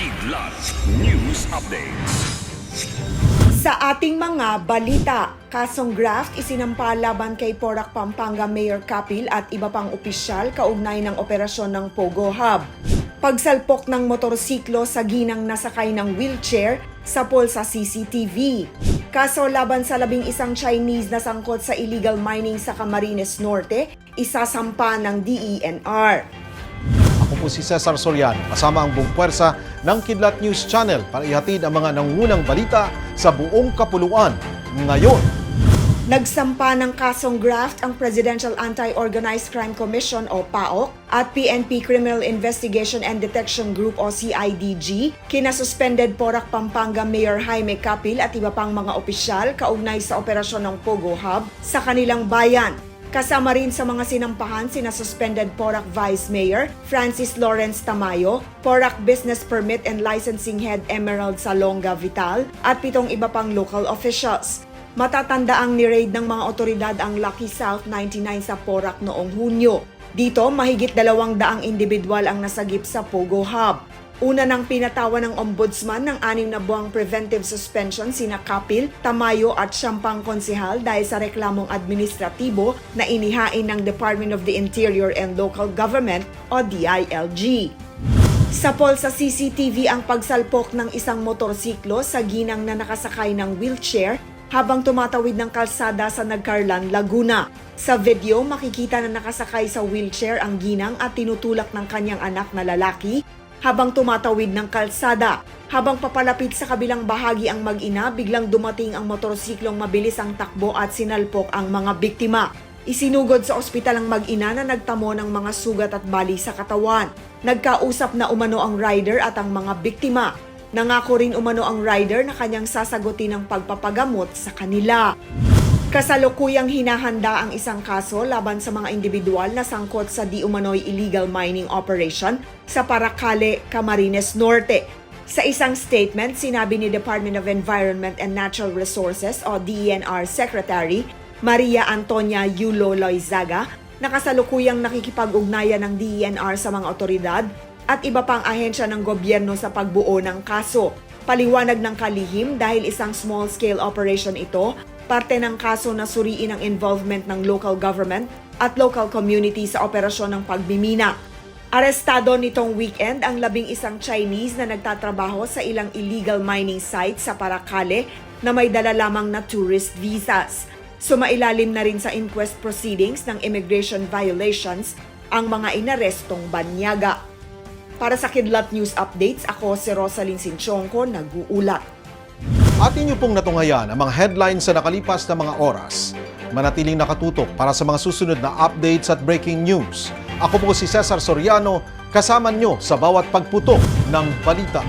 Kidlat News Updates. Sa ating mga balita, kasong graft isinampa laban kay Porac, Pampanga Mayor Kapil at iba pang opisyal kaugnay ng operasyon ng Pogo Hub. Pagsalpok ng motorsiklo sa ginang nasakay ng wheelchair sa pool sa CCTV. Kaso laban sa 11 Chinese na sangkot sa illegal mining sa Camarines Norte, isasampa ng DENR. Ako po si Cesar Soriano, kasama ang buong puwersa ng Kidlat News Channel para ihatid ang mga nangungunang balita sa buong kapuluan ngayon. Nagsampa ng kasong graft ang Presidential Anti-Organized Crime Commission o PAOK at PNP Criminal Investigation and Detection Group o CIDG kina suspended Porac, Pampanga Mayor Jaime Kapil at iba pang mga opisyal kaugnay sa operasyon ng Pogo Hub sa kanilang bayan. Kasama rin sa mga sinampahan sina suspended Porac Vice Mayor Francis Lawrence Tamayo, Porac Business Permit and Licensing Head Emerald Salonga Vital at 7 iba pang local officials. Matatandaang ni-raid ng mga otoridad ang Lucky South 99 sa Porac noong Hunyo. Dito, mahigit 200 individual ang nasagip sa Pogo Hub. Una nang pinatawan ng ombudsman ng 6 na buwang preventive suspension sina Kapil, Tamayo at Siampang konsehal dahil sa reklamong administratibo na inihain ng Department of the Interior and Local Government o DILG. Sa poll sa CCTV ang pagsalpok ng isang motorsiklo sa ginang na nakasakay ng wheelchair habang tumatawid ng kalsada sa Nagcarlan, Laguna. Sa video, makikita na nakasakay sa wheelchair ang ginang at tinutulak ng kanyang anak na lalaki habang tumatawid ng kalsada. Habang papalapit sa kabilang bahagi ang mag-ina, biglang dumating ang motorsiklong mabilis ang takbo at sinalpok ang mga biktima. Isinugod sa ospital ang mag-ina na nagtamo ng mga sugat at bali sa katawan. Nagkausap na umano ang rider at ang mga biktima. Nangako rin umano ang rider na kanyang sasagutin ang pagpapagamot sa kanila. Kasalukuyang hinahanda ang isang kaso laban sa mga individual na sangkot sa di umano'y illegal mining operation sa Paracale, Camarines Norte. Sa isang statement, sinabi ni Department of Environment and Natural Resources o DENR Secretary Maria Antonia Yulo Loizaga na kasalukuyang nakikipag-ugnayan ng DENR sa mga otoridad at iba pang ahensya ng gobyerno sa pagbuo ng kaso. Paliwanag ng kalihim dahil isang small-scale operation ito, parte ng kaso na suriin ang involvement ng local government at local community sa operasyon ng pagmimina. Arestado nitong weekend ang 11 Chinese na nagtatrabaho sa ilang illegal mining sites sa Paracale na may dala lamang na tourist visas. Sumailalim na rin sa inquest proceedings ng immigration violations ang mga inarestong banyaga. Para sa Kidlat News Updates, ako si Rosalyn Sinchonko, nag-uulat. Atin niyo pong natunghayan ang mga headlines sa nakalipas na mga oras. Manatiling nakatutok para sa mga susunod na updates at breaking news. Ako po si Cesar Soriano, kasama niyo sa bawat pagputok ng balita.